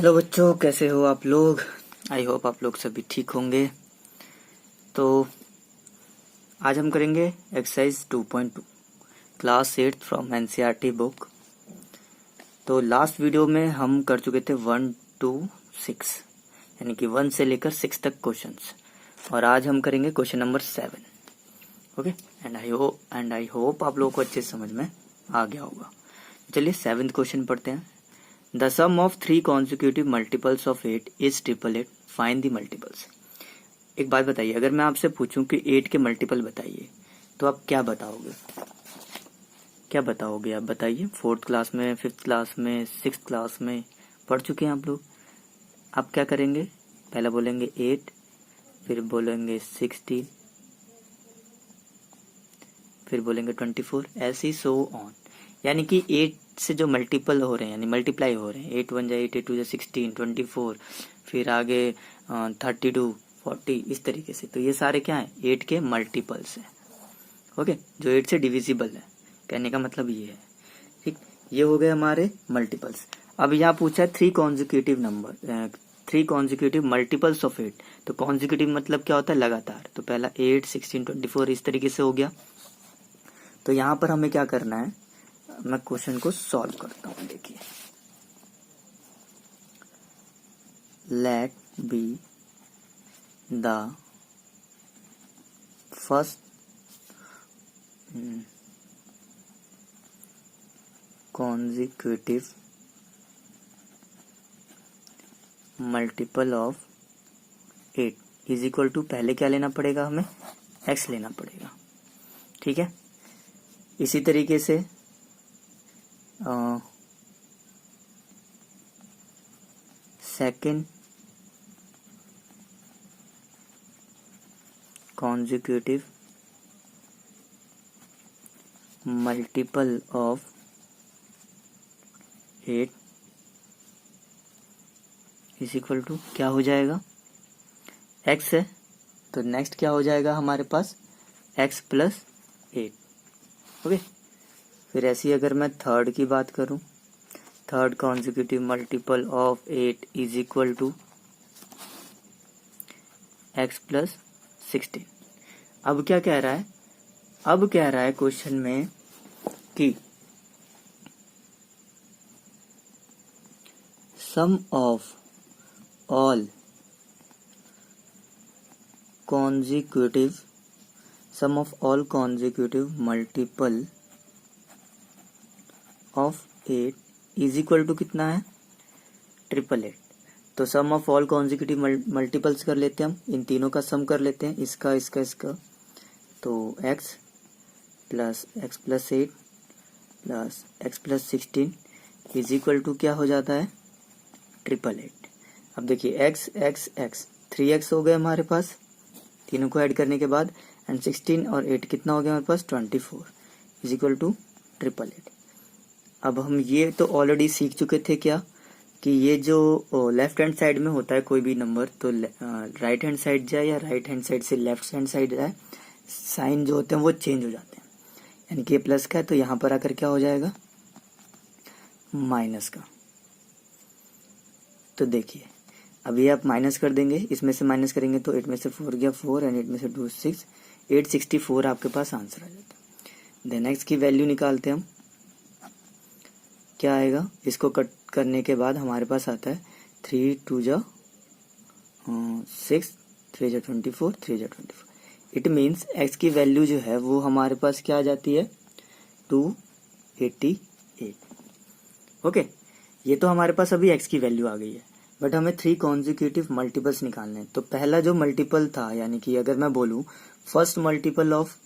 Hello बच्चों, कैसे हो आप लोग। आई होप आप लोग सभी ठीक होंगे। तो आज हम करेंगे exercise 2.2 class 8 from NCERT book. तो लास्ट वीडियो में हम कर चुके थे 1 to 6, यानी कि 1 से लेकर 6 तक क्वेश्चंस, और आज हम करेंगे question number 7। Okay, and I hope आप लोगों को अच्छे समझ में आ गया होगा। चलिए 7th क्वेश्चन पढ़ते हैं। The sum of 3 consecutive multiples of 8 is 888. Find the multiples. एक बात बताइए, अगर मैं आपसे पूछूं कि 8 के मल्टीपल बताइए तो आप क्या बताओगे? आप बताइए। 4th क्लास में, 5th क्लास में, 6th क्लास में पढ़ चुके हैं आप लोग। आप क्या करेंगे? पहला बोलेंगे 8, फिर बोलेंगे 16, फिर बोलेंगे 24, ऐसे ही सो ऑन। यानी कि 8 से जो मल्टीपल हो रहे हैं, यानी मल्टीप्लाई हो रहे हैं, 8 1 जा 8, 8 2 जा 16, 24, फिर आगे 32, 40, इस तरीके से। तो ये सारे क्या हैं? 8 के मल्टीपल्स हैं। ओके, जो 8 से डिविजिबल है, कहने का मतलब ये है। ठीक, ये हो गए हमारे मल्टीपल्स। अब यहाँ पूछा है 3 consecutive number, 3 consecutive multiples of 8। तो कॉन्जिक्यूटिव मतलब क्या होता है? लगातार। तो पहला 8, 16, 24 इस तरीके से हो गया। तो यहाँ पर हमें क्या करना है? मैं क्वेश्चन को सॉल्व करता हूं। देखिए, let be the first consecutive multiple of 8 is equal to, पहले क्या लेना पड़ेगा हमें? x लेना पड़ेगा। ठीक है, इसी तरीके से second consecutive multiple of 8 is equal to क्या हो जाएगा? x है, तो नेक्स्ट क्या हो जाएगा हमारे पास? x plus 8। ओके, फिर ऐसी अगर मैं थर्ड की बात करूं, third consecutive multiple of 8 is equal to x plus 16। अब क्या कह रहा है? अब कह रहा है क्वेश्चन में कि sum of all consecutive multiple of 8 is equal to कितना है? 888। तो sum of all consecutive multiples कर लेते हैं हम, इन तीनों का सम कर लेते हैं, इसका इसका इसका। तो x plus 8 plus x plus 16 is equal to क्या हो जाता है? 888। अब देखिए x 3x हो गए हमारे पास तीनों को ऐड करने के बाद, एंड 16 और 8 कितना हो गया हमारे पास? 24 इज इक्वल टू 888। अब हम ये तो ऑलरेडी सीख चुके थे क्या, कि ये जो लेफ्ट हैंड साइड में होता है कोई भी नंबर, तो राइट हैंड साइड जाए या राइट हैंड साइड से लेफ्ट हैंड साइड जाए, साइन जो होते हैं वो चेंज हो जाते हैं। यानी कि ये प्लस का है तो यहाँ पर आकर क्या हो जाएगा? माइनस का। तो देखिए, अब ये आप माइनस कर देंगे, इसमें से माइनस करेंगे तो 8 में से 4 गया 4, एंड 8 में से 2 6, 864 आपके पास आंसर आ जाता है। देन एक्स की वैल्यू निकालते हैं हम, क्या आएगा? इसको कट करने के बाद हमारे पास आता है 3 2 जा 6, 3 जा 24, 3 जा 24। इट मीन्स एक्स की वैल्यू जो है वो हमारे पास क्या आ जाती है? 288। ओके, ये तो हमारे पास अभी एक्स की वैल्यू आ गई है, बट हमें 3 कॉन्जिक्यूटिव मल्टीपल्स निकालने हैं। तो पहला जो मल्टीपल था, यानी कि अगर मैं बोलूं first multiple of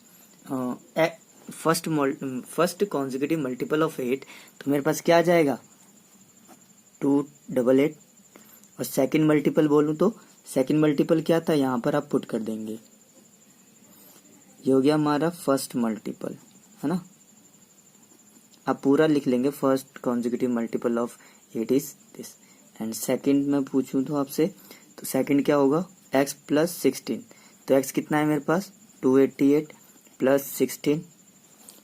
first consecutive multiple of 8, तो मेरे पास क्या आ जाएगा? 288। और सेकंड मल्टीपल बोलूं तो सेकंड मल्टीपल क्या था? यहाँ पर आप पुट कर देंगे, ये हो गया हमारा फर्स्ट मल्टीपल, है ना। आप पूरा लिख लेंगे, first consecutive multiple of 8 is this. And second में पूछूं तो आपसे, तो सेकंड क्या होगा? x plus 16। तो x कितना है मेरे पास? 288 प्लस 16,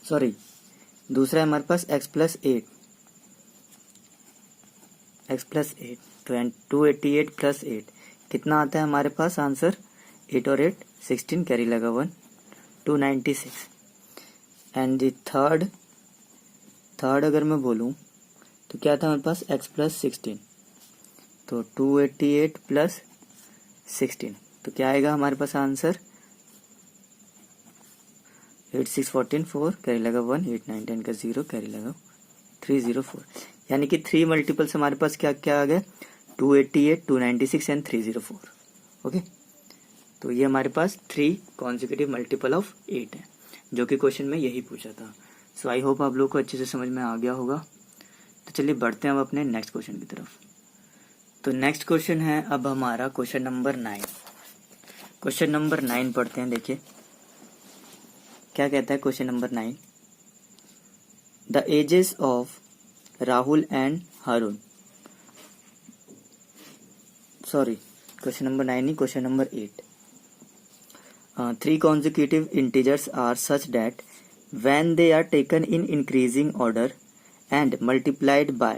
सॉरी दूसरा है हमारे पास x प्लस 8, x प्लस 8, तो 288 प्लस 8 कितना आता है हमारे पास आंसर? 8 और 8 16, कैरी लगा 1, 296। एंड थर्ड अगर मैं बोलूँ तो क्या था हमारे पास? x प्लस 16, तो 288 प्लस 16, तो क्या आएगा हमारे पास आंसर? 8 6 14 4, कैरी लगा 1, 8 9 10 का 0, कैरी लगा 304। यानी कि 3 मल्टीपल्स हमारे पास क्या क्या आ गए? 288, 296 एंड 304। ओके, तो ये हमारे पास 3 कॉन्जिक्यूटिव मल्टीपल ऑफ 8 है, जो कि क्वेश्चन में यही पूछा था। सो आई होप आप लोग को अच्छे से समझ में आ गया होगा। तो चलिए बढ़ते हैं अब अपने नेक्स्ट क्वेश्चन की तरफ। तो नेक्स्ट क्वेश्चन है अब हमारा क्वेश्चन नंबर 9। क्वेश्चन नंबर 9 पढ़ते हैं। देखिए क्या कहता है question number 9। The ages of Rahul and Haroon, sorry question number 9 नहीं, question number 8। 3 consecutive integers are such that when they are taken in increasing order and multiplied by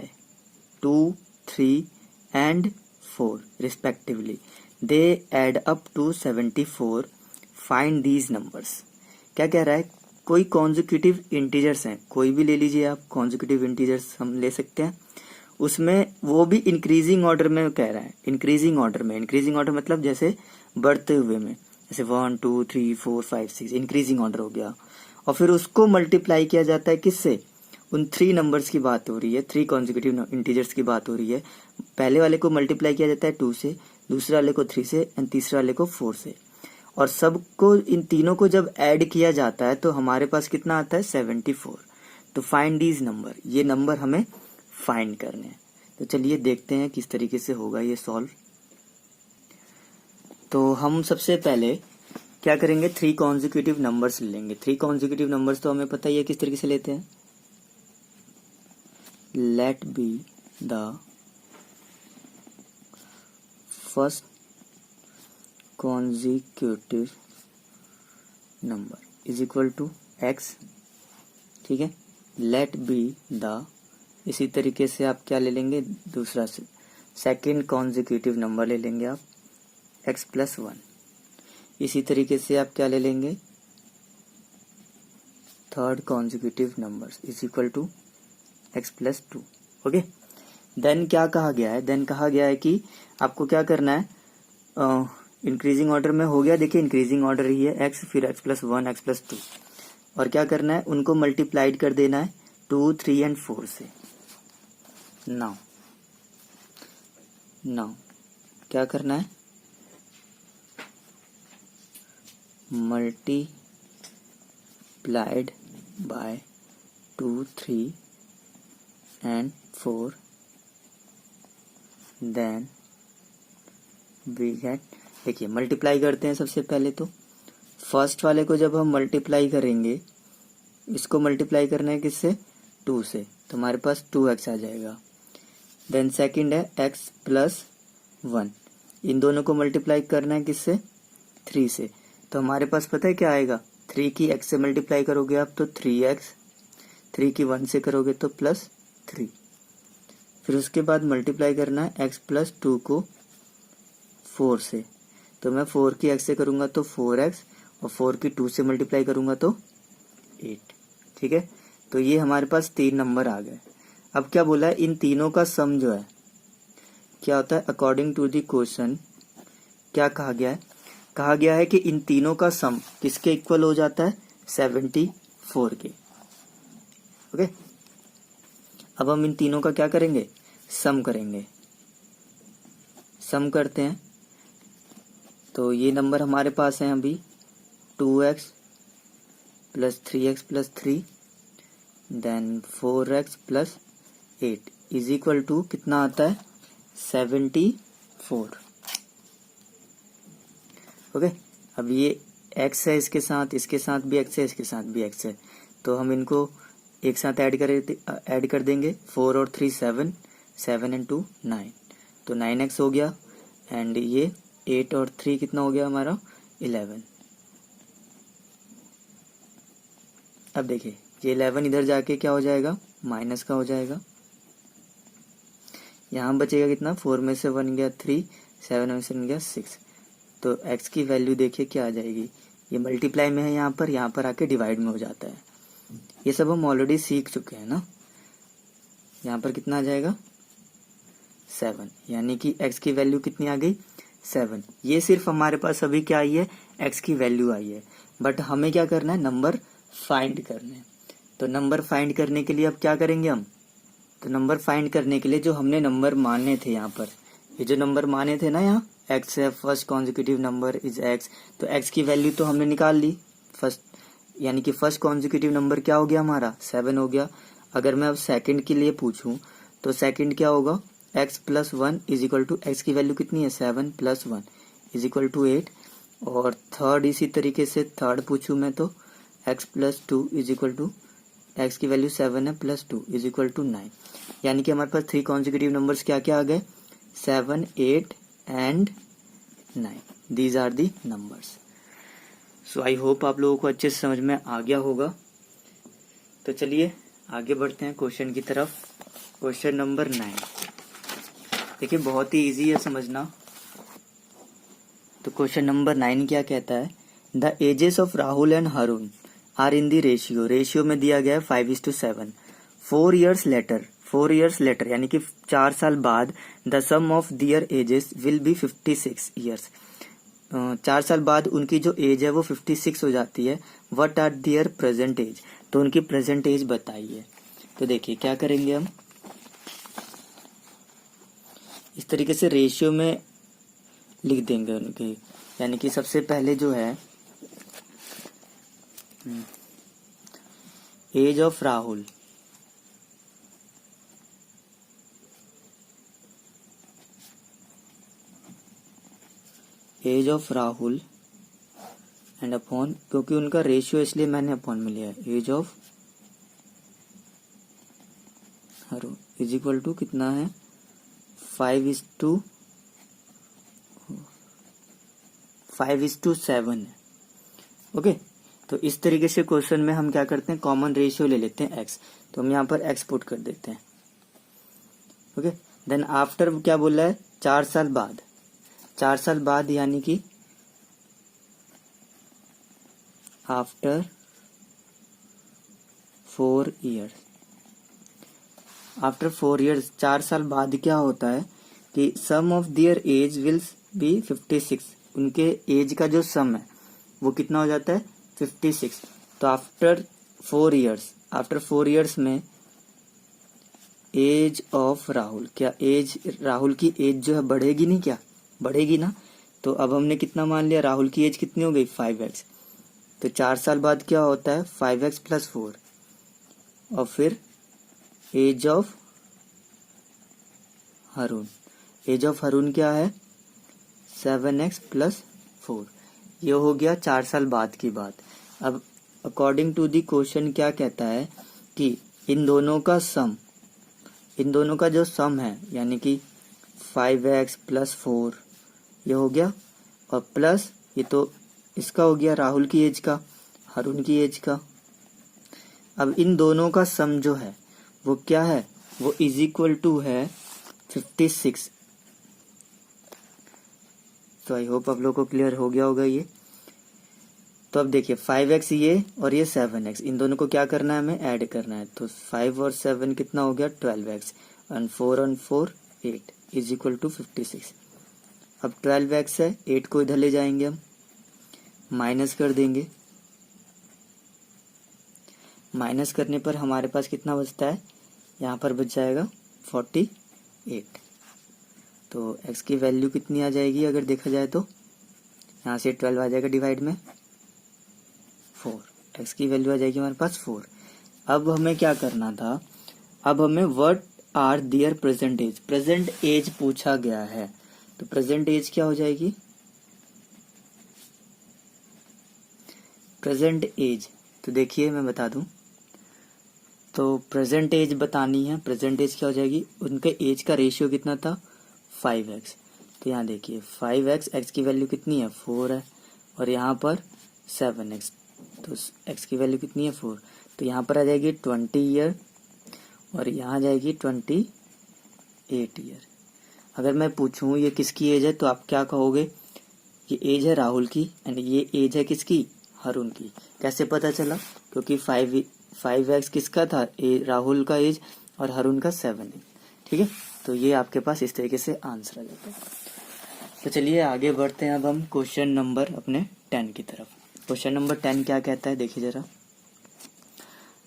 2, 3 and 4 respectively, they add up to 74. Find these numbers. क्या कह रहा है? कोई consecutive integers हैं, कोई भी ले लीजिए आप, कॉन्जिक्यूटिव इंटीजर्स हम ले सकते हैं, उसमें वो भी इंक्रीजिंग ऑर्डर में कह रहा है। इंक्रीजिंग ऑर्डर में, इंक्रीजिंग ऑर्डर मतलब जैसे बढ़ते हुए में, जैसे 1 2 3 4 5 6 इंक्रीजिंग ऑर्डर हो गया। और फिर उसको मल्टीप्लाई किया जाता है किससे? उन 3 नंबर्स की बात हो रही है, 3 कॉन्जिक्यूटिव इंटीजर्स की बात हो रही है। पहले वाले को मल्टीप्लाई किया जाता है 2 से, दूसरे वाले को 3 से एंड तीसरे वाले को 4 से, और सबको इन तीनों को जब ऐड किया जाता है तो हमारे पास कितना आता है? 74। तो फाइंड दीज नंबर, ये नंबर हमें फाइंड करने हैं। तो चलिए देखते हैं किस तरीके से होगा ये सॉल्व। तो हम सबसे पहले क्या करेंगे? 3 कॉन्जिक्यूटिव नंबर्स लेंगे। 3 कॉन्जिक्यूटिव नंबर्स तो हमें पता ही है किस तरीके से लेते हैं। Let be the first consecutive number is equal to x, ठीक है। लेट बी द, इसी तरीके से आप क्या ले लेंगे? दूसरा से सेकेंड कॉन्जिक्यूटिव नंबर ले लेंगे आप x प्लस 1। इसी तरीके से आप क्या ले लेंगे? Third consecutive number is equal to x plus 2। Okay, then क्या कहा गया है? देन कहा गया है कि आपको क्या करना है? इंक्रीजिंग ऑर्डर में हो गया, देखिए इंक्रीजिंग ऑर्डर ही है x, फिर x प्लस 1, x प्लस 2, और क्या करना है? उनको मल्टीप्लाइड कर देना है 2, 3 एंड 4 से। नाउ क्या करना है? Multiplied by 2, 3 and 4, then we get, देखिए मल्टीप्लाई करते हैं सबसे पहले। तो फर्स्ट वाले को जब हम मल्टीप्लाई करेंगे, इसको मल्टीप्लाई करना है किससे? 2 से, तो हमारे पास 2x आ जाएगा। देन सेकंड है x प्लस 1, इन दोनों को मल्टीप्लाई करना है किससे? 3 से, तो हमारे पास पता है क्या आएगा? 3 की x से मल्टीप्लाई करोगे आप तो 3x, 3 की 1 से करोगे तो प्लस 3, फिर उसके बाद मल्टीप्लाई करना है x प्लस 2 को 4 से, तो मैं 4 की x से करूंगा तो 4x, और 4 की 2 से मल्टीप्लाई करूंगा तो 8, ठीक है। तो ये हमारे पास 3 नंबर आ गए। अब क्या बोला है? इन तीनों का सम जो है क्या होता है? अकॉर्डिंग टू द क्वेश्चन क्या कहा गया है? कहा गया है कि इन तीनों का सम किसके इक्वल हो जाता है? 74 के। ओके, अब हम इन तीनों का क्या करेंगे? सम करेंगे। सम करते हैं, तो ये नंबर हमारे पास है अभी 2x plus 3x plus 3, then 4x plus 8 is equal to कितना आता है? 74। ओके, अब ये x है, इसके साथ भी x है, इसके साथ भी x है, तो हम इनको एक साथ ऐड कर देंगे। 4 और 3 7, 7 एंड 2 9, तो 9x हो गया, एंड ये 8 और 3 कितना हो गया हमारा? 11। अब देखिए ये 11 इधर जाके क्या हो जाएगा? माइनस का हो जाएगा, यहाँ बचेगा कितना, 4 में से 1 गया 3, 7 में से 1 गया 6। तो x की वैल्यू देखिए क्या आ जाएगी, ये मल्टीप्लाई में है यहाँ पर आके डिवाइड में हो जाता है। ये सब हम ऑलरेडी सीख चुके हैं ना। यहाँ पर कितना आ जाएगा 7, यानी कि x की वैल्यू कितनी आ गई 7। ये सिर्फ हमारे पास अभी क्या आई है, x की वैल्यू आई है, बट हमें क्या करना है, नंबर फाइंड करने हैं। तो नंबर फाइंड करने के लिए अब क्या करेंगे हम, तो नंबर फाइंड करने के लिए जो हमने नंबर माने थे यहाँ पर, ये जो नंबर माने थे ना, यहाँ x है, first consecutive number is x, तो x की वैल्यू तो हमने निकाल ली फर्स्ट, यानी कि फर्स्ट कॉन्जिक्यूटिव नंबर क्या हो गया हमारा 7 हो गया। अगर मैं अब सेकंड के लिए पूछूं तो सेकंड क्या होगा, x plus 1 is equal to, x की वैल्यू कितनी है 7 प्लस 1 इज इक्वल टू 8। और थर्ड इसी तरीके से थर्ड पूछूं मैं तो x plus 2 is equal to, x की वैल्यू 7 है प्लस 2 इज इक्वल टू 9। यानी कि हमारे पास 3 कॉन्जिक्यूटिव नंबर्स क्या क्या आ गए, 7, 8 and 9। These are the numbers. So I hope आप लोगों को अच्छे से समझ में आ गया होगा। तो चलिए आगे बढ़ते हैं क्वेश्चन की तरफ। क्वेश्चन नंबर 9 देखिए, बहुत ही इजी है समझना। तो क्वेश्चन नंबर 9 क्या कहता है, the ages of Rahul and Haroon are in the ratio में दिया गया है 5:7। 4 years later यानी कि 4 साल बाद, the sum of their ages will be 56 years। 4 साल बाद उनकी जो एज है वो 56 हो जाती है। What are their present age, तो उनकी प्रेजेंट एज बताइए। तो देखिए क्या करेंगे हम, इस तरीके से रेशियो में लिख देंगे उनके, यानी कि सबसे पहले जो है age of Rahul, age of Rahul and upon, क्योंकि उनका रेशियो इसलिए मैंने अपॉन में लिया है, age of Haroon is equal to कितना है 5:7 है। ओके, तो इस तरीके से क्वेश्चन में हम क्या करते हैं, कॉमन रेशियो ले लेते हैं x, तो हम यहाँ पर x पुट कर देते हैं। ओके, देन आफ्टर क्या बोल रहा है, 4 साल बाद, 4 साल बाद यानी कि आफ्टर 4 years, आफ्टर 4 years 4 साल बाद क्या होता है कि sum of their age will be 56, उनके एज का जो सम है वो कितना हो जाता है 56। तो आफ्टर 4 years में एज ऑफ राहुल, क्या एज, राहुल की एज जो है बढ़ेगी नहीं, क्या बढ़ेगी ना। तो अब हमने कितना मान लिया, राहुल की एज कितनी हो गई 5x। तो 4 साल बाद क्या होता है 5x प्लस 4, और फिर age of Haroon, age of Haroon क्या है 7x प्लस 4। ये हो गया 4 साल बाद की बात। अब अकॉर्डिंग टू दी क्वेश्चन क्या कहता है कि इन दोनों का सम, इन दोनों का जो सम है यानी कि 5x प्लस 4 ये हो गया, और प्लस ये तो इसका हो गया राहुल की एज का, हरुण की एज का। अब इन दोनों का सम जो है वो क्या है, वो इज इक्वल टू है 56। तो आई होप आप लोगों को क्लियर हो गया होगा ये। तो अब देखिए 5x ये और ये 7x, इन दोनों को क्या करना है, हमें ऐड करना है। तो 5 और 7 कितना हो गया 12x, और 4 और 4 8 इज इक्वल टू 56। अब 12x है, 8 को इधर ले जाएंगे हम, माइनस कर देंगे। माइनस करने पर हमारे पास कितना बचता है, यहाँ पर बच जाएगा 48। तो x की वैल्यू कितनी आ जाएगी अगर देखा जाए तो, यहाँ से 12 आ जाएगा डिवाइड में 4, x की वैल्यू आ जाएगी हमारे पास 4। अब हमें क्या करना था, अब हमें what are their present age, present age पूछा गया है। तो प्रेजेंट एज क्या हो जाएगी, प्रेजेंट एज, तो देखिए मैं बता दूं, तो प्रेजेंट एज बतानी है। प्रेजेंट एज क्या हो जाएगी, उनके एज का रेशियो कितना था 5x। तो यहाँ देखिए 5x, x की वैल्यू कितनी है 4 है, और यहाँ पर 7x, तो x की वैल्यू कितनी है 4। तो यहाँ पर आ जाएगी 20 ईयर, और यहाँ जाएगी 20 8 ईयर। अगर मैं पूछूं ये किसकी एज है तो आप क्या कहोगे, ये एज है राहुल की एंड ये एज है किसकी, हरुण की। कैसे पता चला, क्योंकि 5x किसका था, राहुल का एज, और हरुण का 7 है। ठीक है, तो ये आपके पास इस तरीके से आंसर आ जाता है। तो चलिए आगे बढ़ते हैं अब हम क्वेश्चन नंबर अपने 10 की तरफ। क्वेश्चन नंबर 10 क्या कहता है, देखिए जरा।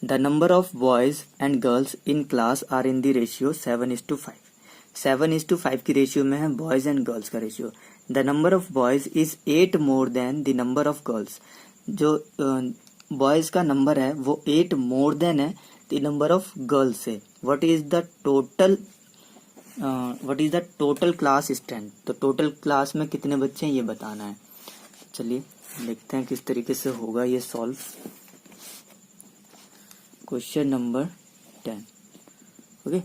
The number of boys and girls in class are in the ratio 7:5। 7:5 की रेशियो में है बॉयज एंड गर्ल्स का ratio. The number of boys is 8 more than the number of girls. जो बॉयज का नंबर है वो 8 मोर देन है the number of girls से। What is the total class strength. तो टोटल क्लास में कितने बच्चे हैं ये बताना है। चलिए देखते हैं किस तरीके से होगा ये सॉल्व। Question number 10। ओके,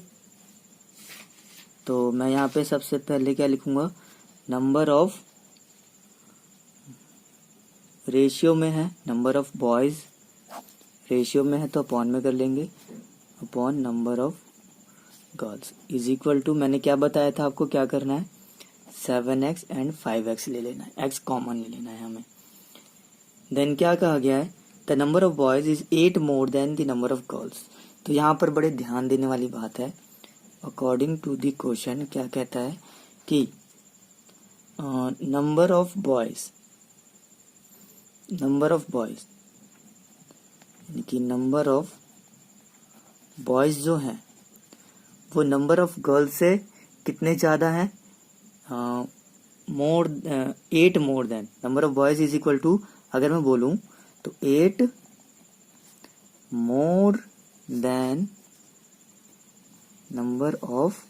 तो मैं यहाँ पे सबसे पहले क्या लिखूंगा, नंबर ऑफ, रेशियो में है नंबर ऑफ बॉयज, रेशियो में है तो अपॉन में कर लेंगे, upon number of girls is equal to, मैंने क्या बताया था आपको क्या करना है, 7x एंड 5x ले लेना है, x कॉमन ले लेना है हमें। देन क्या कहा गया है, the number of boys is 8 more than the number of girls. तो यहाँ पर बड़े ध्यान देने वाली बात है। अकॉर्डिंग टू द क्वेश्चन क्या कहता है कि नंबर ऑफ बॉयज यानी कि नंबर ऑफ बॉयज जो हैं वो नंबर ऑफ गर्ल्स से कितने ज्यादा है, 8 more than. Number of boys is equal to, अगर मैं बोलूं तो 8 more than number of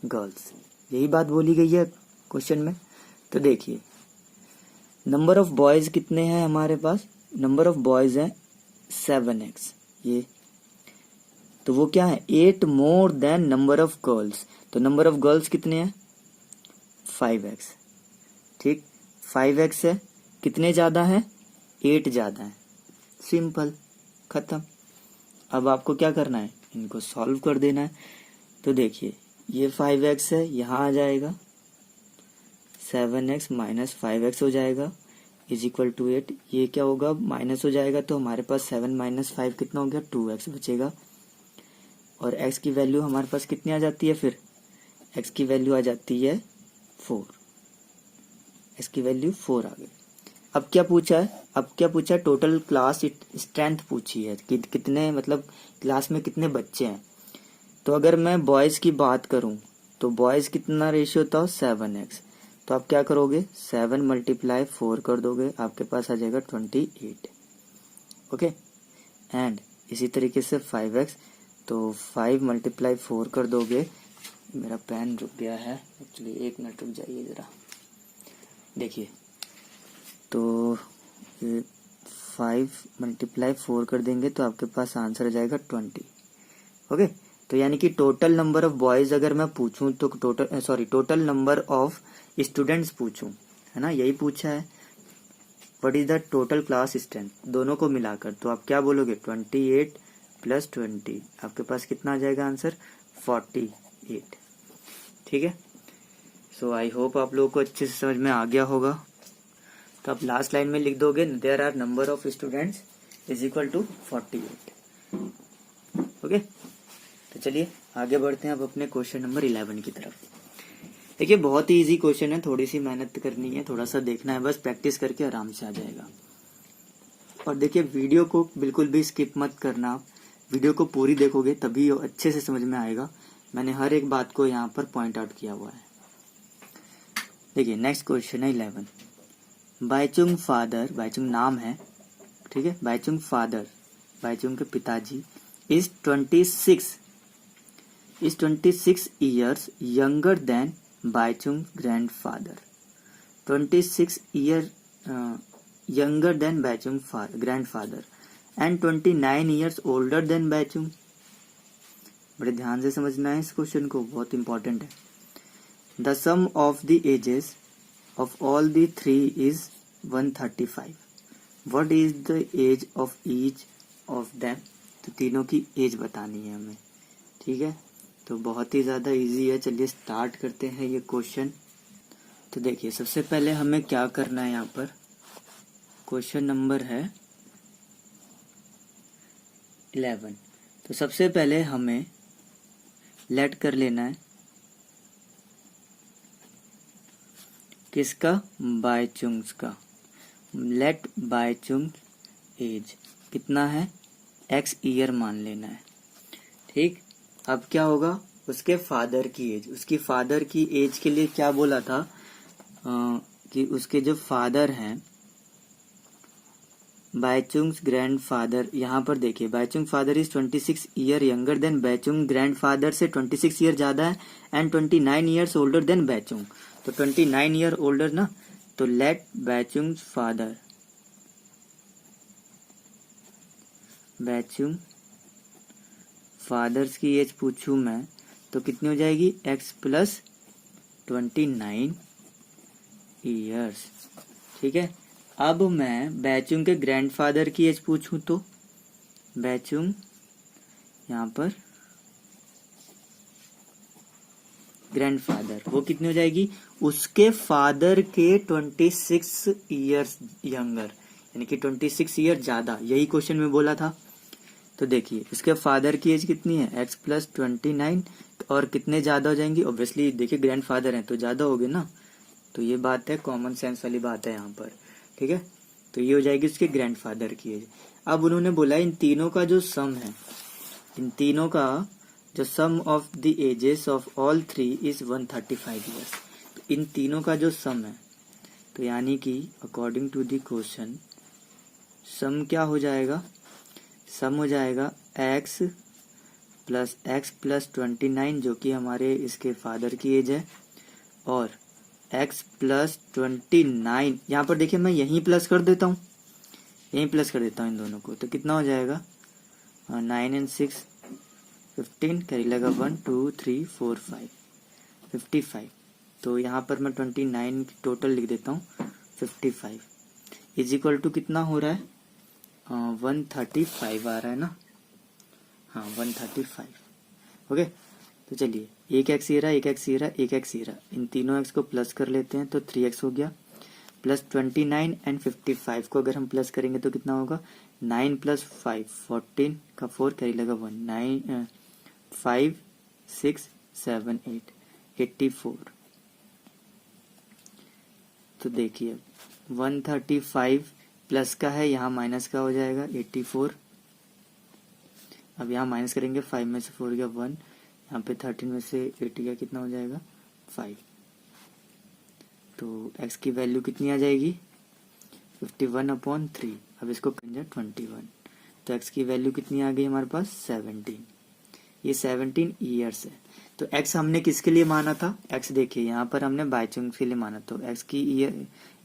girls, यही बात बोली गई है क्वेश्चन में। तो देखिए नंबर ऑफ बॉयज कितने हैं हमारे पास, नंबर ऑफ बॉयज है 7x, ये तो वो क्या है 8 more than number of girls. तो नंबर ऑफ गर्ल्स कितने हैं 5x। ठीक, 5x है, कितने ज्यादा है 8 ज्यादा है, सिंपल, खत्म। अब आपको क्या करना है, इनको सॉल्व कर देना है। तो देखिए ये 5x है, यहाँ आ जाएगा 7x माइनस 5x हो जाएगा इज इक्वल टू 8। ये क्या होगा, माइनस हो जाएगा, तो हमारे पास 7 माइनस 5 कितना हो गया, 2x बचेगा। और x की वैल्यू हमारे पास कितनी आ जाती है, फिर x की वैल्यू आ जाती है 4, x की वैल्यू 4 आ गई। अब क्या पूछा है, टोटल क्लास स्ट्रेंथ पूछी है कि कितने, मतलब क्लास में कितने बच्चे हैं। तो अगर मैं बॉयज की बात करूं तो बॉयज कितना रेशियो था 7x। तो आप क्या करोगे, 7 मल्टीप्लाई 4 कर दोगे, आपके पास आ जाएगा 28। ओके, एंड इसी तरीके से 5x, तो 5 मल्टीप्लाई 4 कर दोगे, मेरा पेन रुक गया है एक्चुअली, 1 मिनट रुक जाइए जरा। देखिए तो 5 मल्टीप्लाई 4 कर देंगे तो आपके पास आंसर आ जाएगा 20। ओके, तो यानी कि टोटल नंबर ऑफ बॉयज अगर मैं पूछूं तो टोटल नंबर ऑफ स्टूडेंट्स पूछूं, है ना, यही पूछा है। What is the total class strength, दोनों को मिलाकर, तो आप क्या बोलोगे 28 प्लस 20, आपके पास कितना आ जाएगा आंसर 48। ठीक है, सो आई होप आप लोगों को अच्छे से समझ में आ गया होगा। तो आप लास्ट लाइन में लिख दोगे there are number of students is equal to 48। Okay, तो चलिए आगे बढ़ते हैं अब अपने क्वेश्चन नंबर 11 की तरफ। देखिए बहुत ही इजी क्वेश्चन है, थोड़ी सी मेहनत करनी है, थोड़ा सा देखना है, बस प्रैक्टिस करके आराम से आ जाएगा। और देखिए वीडियो को बिल्कुल भी स्किप मत करना, आप वीडियो को पूरी देखोगे तभी अच्छे से समझ में आएगा। मैंने हर एक बात को यहाँ पर पॉइंट आउट किया हुआ है। देखिए नेक्स्ट क्वेश्चन है 11। बाइचुंग फादर, बाइचुंग नाम है, ठीक है, बाइचुंग फादर, बाइचुंग के पिताजी is 26 years younger than Bhaichung grandfather. 26 year younger then Bhaichung grandfather and 29 years older then Bhaichung. बड़े ध्यान से समझना है इस क्वेश्चन को, बहुत इंपॉर्टेंट है। The sum of the ages of all the three is 135। What is the age of each of them. तो तीनों की एज बतानी है हमें। ठीक है, तो बहुत ही ज़्यादा इजी है। चलिए स्टार्ट करते हैं ये क्वेश्चन। तो देखिए सबसे पहले हमें क्या करना है, यहाँ पर क्वेश्चन नंबर है 11। तो सबसे पहले हमें लेट कर लेना है किसका, बायचुंग्स का। लेट बायचुंग एज कितना है, x ईयर मान लेना है। ठीक, अब क्या होगा, उसके फादर की एज, उसकी फादर की एज के लिए क्या बोला था कि उसके जो फादर हैं, बायचुंग्स ग्रैंडफादर, यहाँ पर देखिए Bhaichung father is 26 year younger than Bhaichung, grandfather से 26 ईयर ज्यादा है, and 29 years older than Bhaichung. तो 29 ईयर ओल्डर ना, तो let Bhaichung father, Bhaichung father's की एज पूछूं मैं तो कितनी हो जाएगी, x प्लस 29 ईयर्स। ठीक है, अब मैं बायचुंग के ग्रैंडफादर की एज पूछूं तो बायचुंग यहाँ पर ग्रैंडफादर, वो कितनी हो जाएगी, उसके फादर के 26 ईयर्स यंगर, यानी कि 26 ईयर ज्यादा, यही क्वेश्चन में बोला था। तो देखिए इसके फादर की एज कितनी है, x प्लस 29, और कितने ज्यादा हो जाएंगी, ऑब्वियसली देखिए ग्रैंडफादर हैं तो ज्यादा हो गए ना, तो ये बात है, कॉमन सेंस वाली बात है यहाँ पर। ठीक है, तो ये हो जाएगी उसके ग्रैंडफादर की एज। अब उन्होंने बोला इन तीनों का जो सम है, इन तीनों का जो sum of the ages of all three is 135 years. तो इन तीनों का जो सम है, तो यानी कि अकॉर्डिंग टू द क्वेश्चन सम क्या हो जाएगा, सम हो जाएगा x प्लस 29 जो कि हमारे इसके फादर की एज है, और x प्लस 29, यहाँ पर देखिए मैं यहीं प्लस कर देता हूँ, यहीं प्लस कर देता हूँ इन दोनों को, तो कितना हो जाएगा 9 and 6 15, कैरी लगा 1 2 3 4 5 55। तो यहाँ पर मैं 29 टोटल लिख देता हूँ, 55 इज इक्वल टू कितना हो रहा है, 135 आ रहा है ना, हाँ 135। ओके, तो चलिए एक एक्स ये रहा, एक एक्स ये रहा, एक एक्स ये रहा, इन तीनों एक्स को प्लस कर लेते हैं तो 3x हो गया, प्लस 29 एंड 55 को अगर हम प्लस करेंगे तो कितना होगा, 9 प्लस 5 14 का 4, कैरी लगा 1 9 5 6 7 8 84। तो देखिए 135 प्लस का है, यहाँ माइनस का हो जाएगा 84। अब यहाँ माइनस करेंगे, 5 में से 4 गया 1, यहाँ पे 13 में से 8 गया, कितना हो जाएगा 5। तो x की वैल्यू कितनी आ जाएगी, 51/3। अब इसको कंजर 21, तो x की वैल्यू कितनी आ गई हमारे पास 17। ये 17 ईयर्स है। तो x हमने किसके लिए माना था, x देखिए यहाँ पर हमने बायचुंग के लिए माना, तो x की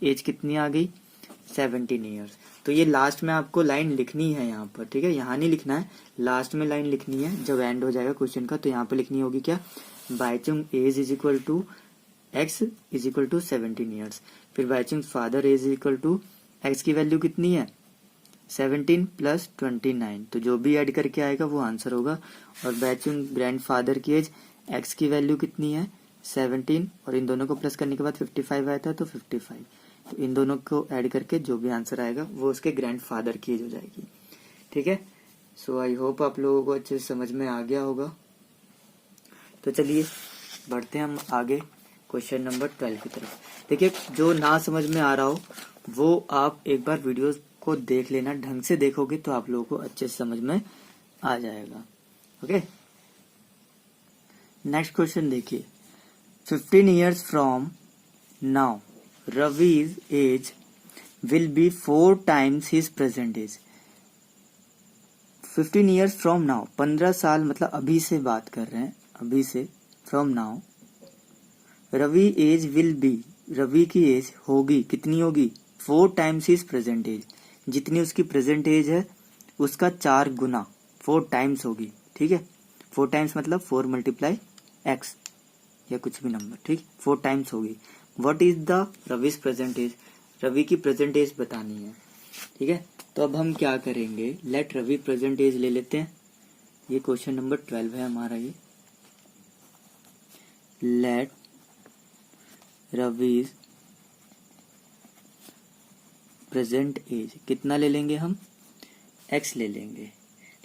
एज कितनी आ गई 17 ईयर्स। तो ये लास्ट में आपको लाइन लिखनी है यहाँ पर, ठीक है, यहाँ नहीं लिखना है, लास्ट में लाइन लिखनी है जब एंड हो जाएगा क्वेश्चन का। तो यहाँ पर लिखनी होगी क्या, Bhaichung age is equal to x is equal to 17 years, फिर Bhaichung father age is equal to x की वैल्यू कितनी है 17 प्लस 29, तो जो भी ऐड करके आएगा वो आंसर होगा। और बायचुंग ग्रैंडफादर की एज x की वैल्यू कितनी है 17, और इन दोनों को प्लस करने के बाद 55 आया था, तो 55, तो इन दोनों को ऐड करके जो भी आंसर आएगा वो उसके ग्रैंडफादर की एज हो जाएगी। ठीक है, सो आई होप आप लोगों को अच्छे से समझ में आ गया होगा। तो चलिए बढ़ते हैं हम आगे क्वेश्चन नंबर 12 की तरफ। देखिए जो ना समझ में आ रहा हो वो आप एक बार वीडियोस को देख लेना, ढंग से देखोगे तो आप लोगों को अच्छे से समझ में आ जाएगा। ओके, नेक्स्ट क्वेश्चन देखिए, 15 years from now Ravi's age will be 4 times his present age। 15 years from now, 15 साल मतलब अभी से बात कर रहे हैं, अभी से, from now Ravi age will be, Ravi की एज होगी, कितनी होगी 4 times his present age, जितनी उसकी प्रेजेंट एज है उसका 4 गुना, 4 times होगी। ठीक है, 4 times मतलब 4 multiply x या कुछ भी नंबर, ठीक, 4 times होगी। What is the Ravi's present age, Ravi की प्रेजेंट एज बतानी है। ठीक है, तो अब हम क्या करेंगे, लेट रवि प्रेजेंट एज ले लेते हैं, ये क्वेश्चन नंबर 12 है हमारा ये। लेट रवीज प्रेजेंट एज कितना ले लेंगे हम, x ले लेंगे,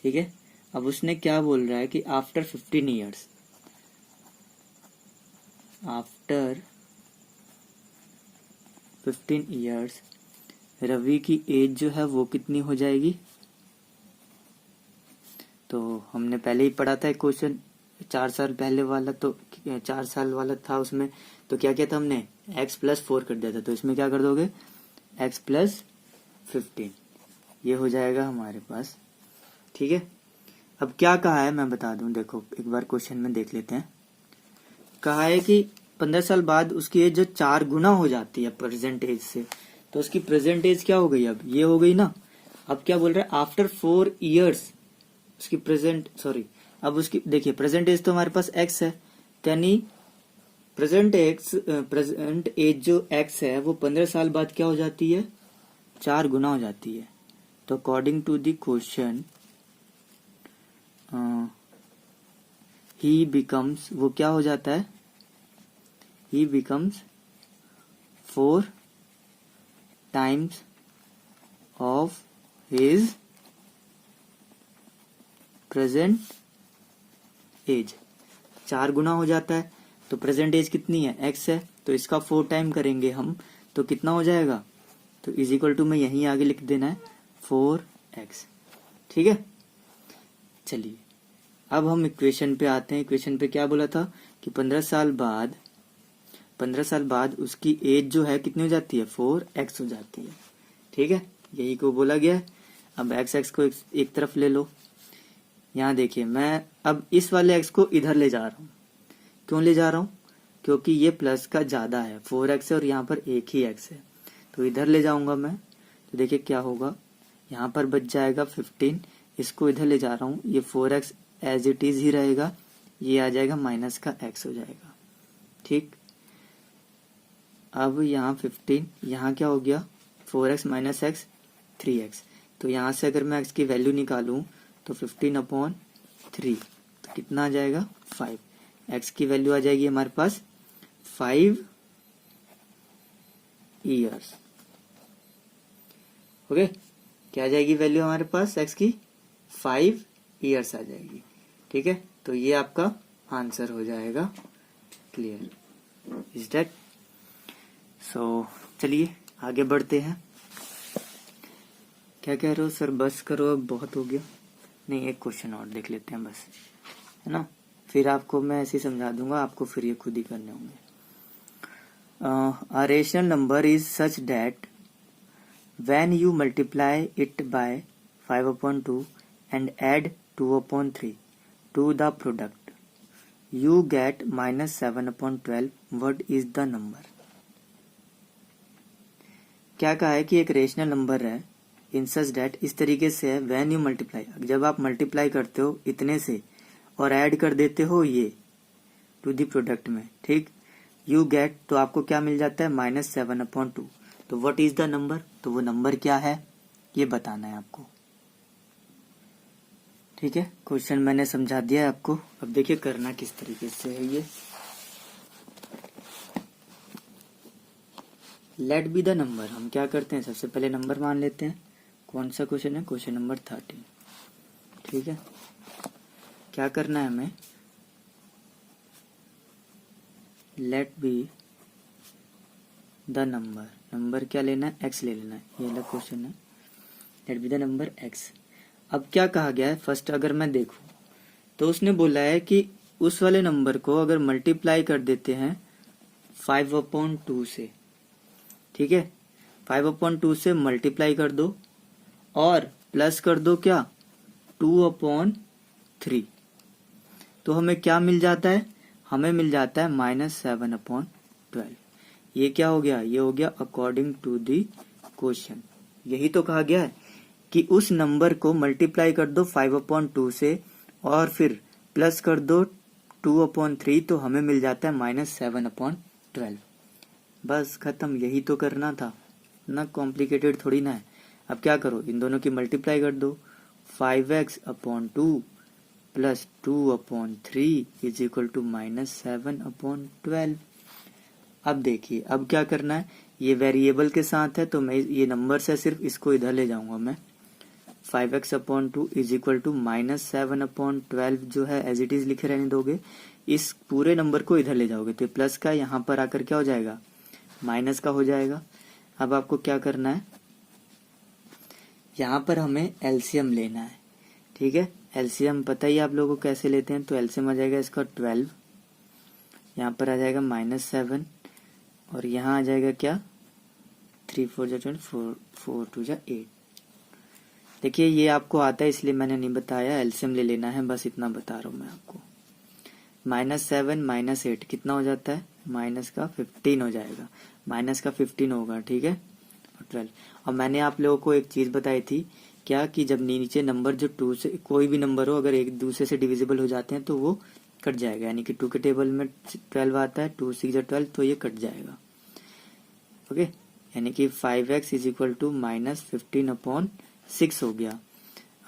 ठीक है। अब उसने क्या बोल रहा है कि after 15 years, after 15 years Ravi की एज जो है वो कितनी हो जाएगी। तो हमने पहले ही पढ़ा था एक क्वेश्चन 4 साल पहले वाला, तो 4 साल वाला था उसमें, तो क्या किया था हमने, x+4 कर दिया था। तो इसमें क्या कर दोगे, x+15, ये हो जाएगा हमारे पास, ठीक है। अब क्या कहा है मैं बता दूं, देखो एक बार क्वेश्चन में देख लेते हैं। कहा है कि 15 साल बाद उसकी एज जो 4 गुना हो जाती है प्रेजेंट एज से, तो उसकी प्रेजेंट एज क्या हो गई, अब ये हो गई ना। अब क्या बोल रहा है, आफ्टर 4 ईयर्स उसकी अब उसकी देखिए प्रेजेंट एज तो हमारे पास x है, यानी प्रेजेंट एज जो x है वो 15 साल बाद क्या हो जाती है, 4 गुना हो जाती है। तो according to the question he becomes, वो क्या हो जाता है, he becomes 4 times of his present age, 4 गुना हो जाता है। तो प्रेजेंट एज कितनी है, x है, तो इसका 4 टाइम करेंगे हम, तो कितना हो जाएगा, तो इज इक्वल टू में यहीं आगे लिख देना है 4x, ठीक है। चलिए अब हम इक्वेशन पे आते हैं। इक्वेशन पे क्या बोला था कि 15 साल बाद उसकी एज जो है कितनी हो जाती है, 4x हो जाती है, ठीक है, यही को बोला गया है। अब x को एक तरफ ले लो। यहाँ देखिए मैं अब इस वाले x को इधर ले जा रहा हूँ, क्यों ले जा रहा हूँ, क्योंकि ये प्लस का ज्यादा है, 4x है और यहाँ पर एक ही x है, तो इधर ले जाऊंगा मैं। तो देखिए क्या होगा, यहाँ पर बच जाएगा 15, इसको इधर ले जा रहा हूँ, ये 4x as it is he रहेगा, ये आ जाएगा माइनस का x हो जाएगा, ठीक। अब यहाँ 15, यहाँ क्या हो गया, 4x माइनस x 3x, तो यहाँ से अगर मैं x की वैल्यू निकालूं तो 15/3, तो कितना आ जाएगा 5, x की वैल्यू आ जाएगी हमारे पास 5 ईयर्स, ओके। क्या आ जाएगी वैल्यू हमारे पास x की, 5 ईयर्स आ जाएगी, ठीक है। तो ये आपका आंसर हो जाएगा, क्लियर इज दैट। सो चलिए आगे बढ़ते हैं। क्या कह रहे हो सर, बस करो अब बहुत हो गया। नहीं, एक क्वेश्चन और देख लेते हैं बस, है ना, फिर आपको मैं ऐसे ही समझा दूंगा, आपको फिर ये खुद ही करने होंगे। A rational number is such that when you multiply it by 5/2 and add 2/3 to the product, you get -7/12. What is the number? क्या कहा है कि एक रेशनल नंबर है, इन सच डेट, इस तरीके से है, व्हेन यू मल्टीप्लाई, जब आप मल्टीप्लाई करते हो इतने से और ऐड कर देते हो ये टू दी प्रोडक्ट में, ठीक, यू गेट, तो आपको क्या मिल जाता है, -7/2। तो व्हाट इज द नंबर, तो वो नंबर क्या है ये बताना है आपको, ठीक है। क्वेश्चन मैंने समझा दिया है आपको, अब देखिए करना किस तरीके से है ये। लेट बी द नंबर, हम क्या करते हैं, सबसे पहले नंबर मान लेते हैं। कौन सा क्वेश्चन है, क्वेश्चन नंबर 13, ठीक है। क्या करना है हमें, let be the number, number क्या लेना है, x ले लेना है, ये अलग क्वेश्चन है। Let be the number x। अब क्या कहा गया है, फर्स्ट अगर मैं देखूं तो उसने बोला है कि उस वाले नंबर को अगर मल्टीप्लाई कर देते हैं 5/2 से, ठीक है, 5/2 से मल्टीप्लाई कर दो और प्लस कर दो क्या, 2/3, तो हमें क्या मिल जाता है, हमें मिल जाता है -7/12। ये क्या हो गया, ये हो गया अकॉर्डिंग टू दी क्वेश्चन। यही तो कहा गया है कि उस नंबर को मल्टीप्लाई कर दो 5/2 से और फिर प्लस कर दो 2/3, तो हमें मिल जाता है -7/12। बस खत्म, यही तो करना था ना, कॉम्प्लिकेटेड थोड़ी ना है। अब क्या करो, इन दोनों की मल्टीप्लाई कर दो, 5x/2 plus 2/3 is equal to -7/12। अब देखिए, अब क्या करना है, ये वेरिएबल के साथ है तो मैं ये नंबर से सिर्फ इसको इधर ले जाऊंगा मैं। 5x/2 इज इक्वल टू -7/12 जो है एज इट इज लिखे रहने दोगे, इस पूरे नंबर को इधर ले जाओगे तो प्लस का यहाँ पर आकर क्या हो जाएगा, माइनस का हो जाएगा। अब आपको क्या करना है, यहाँ पर हमें एलसीएम लेना है, ठीक है। एलसीएम पता ही आप लोगों को कैसे लेते हैं, तो एलसीएम आ जाएगा इसका 12, यहाँ पर आ जाएगा -7 और यहाँ आ जाएगा क्या, 3 4 जा 24, 4 2 जा 8। देखिए ये आपको आता है इसलिए मैंने नहीं बताया, एलसीएम ले लेना है, बस इतना बता रहा हूँ मैं आपको। -7 -8 कितना हो जाता है, माइनस का 15 हो जाएगा, माइनस का 15 होगा, ठीक है, और 12। और मैंने आप लोगों को एक चीज बताई थी क्या, कि जब नीचे नंबर जो 2 से कोई भी नंबर हो अगर एक दूसरे से डिविजिबल हो जाते हैं तो वो कट जाएगा, यानी कि 2 के टेबल में 12 आता है, 2 6 12 तो ये कट जाएगा, ओके। यानी कि 5x इज इक्वल टू -15/6 हो गया।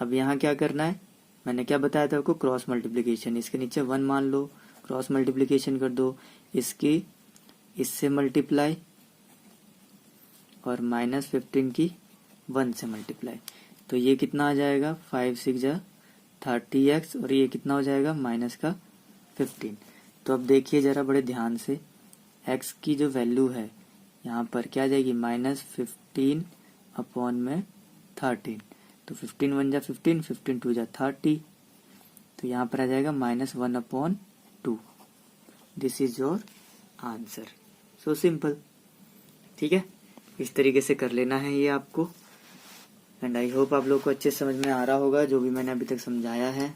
अब यहाँ क्या करना है, मैंने क्या बताया था आपको, क्रॉस मल्टीप्लीकेशन, इसके नीचे 1 मान लो, क्रॉस मल्टीप्लीकेशन कर दो, इसकी इससे मल्टीप्लाई और -15 की 1 से मल्टीप्लाई, तो ये कितना आ जाएगा, 5 6 जा 30x और ये कितना हो जाएगा, माइनस का 15। तो अब देखिए जरा बड़े ध्यान से, x की जो वैल्यू है यहाँ पर क्या आ जाएगी, -15/13, तो 15 1 जा 15, 15 2 जा 30, तो यहाँ पर आ जाएगा -1/2। This is your answer, so simple, ठीक है। इस तरीके से कर लेना है ये आपको, एंड आई होप आप लोग को अच्छे समझ में आ रहा होगा जो भी मैंने अभी तक समझाया है।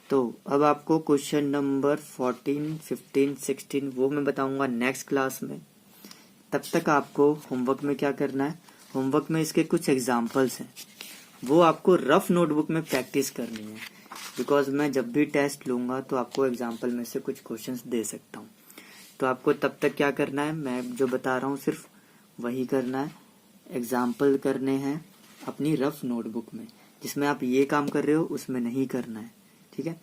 तो अब आपको क्वेश्चन नंबर 14, 15, 16 वो मैं बताऊंगा नेक्स्ट क्लास में। तब तक आपको होमवर्क में क्या करना है, होमवर्क में इसके कुछ एग्जाम्पल्स हैं, वो आपको रफ नोटबुक में प्रैक्टिस करनी है, बिकॉज मैं जब भी टेस्ट लूंगा तो आपको एग्जाम्पल में से कुछ क्वेश्चंस दे सकता हूँ। तो आपको तब तक क्या करना है, मैं जो बता रहा हूँ सिर्फ वही करना है, एग्जाम्पल करने हैं अपनी रफ नोटबुक में, जिसमें आप ये काम कर रहे हो उसमें नहीं करना है, ठीक है।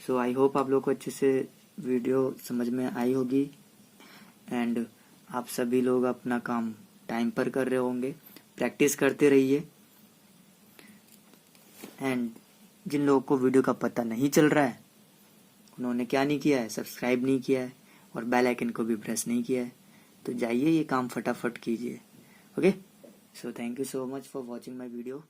सो आई होप आप लोग को अच्छे से वीडियो समझ में आई होगी, एंड आप सभी लोग अपना काम टाइम पर कर रहे होंगे, प्रैक्टिस करते रहिए। एंड जिन लोगों को वीडियो का पता नहीं चल रहा है उन्होंने क्या नहीं किया है, सब्सक्राइब नहीं किया है और बेल आइकन को भी प्रेस नहीं किया है, तो जाइए ये काम फटाफट कीजिए, okay. So thank you so much for watching my video.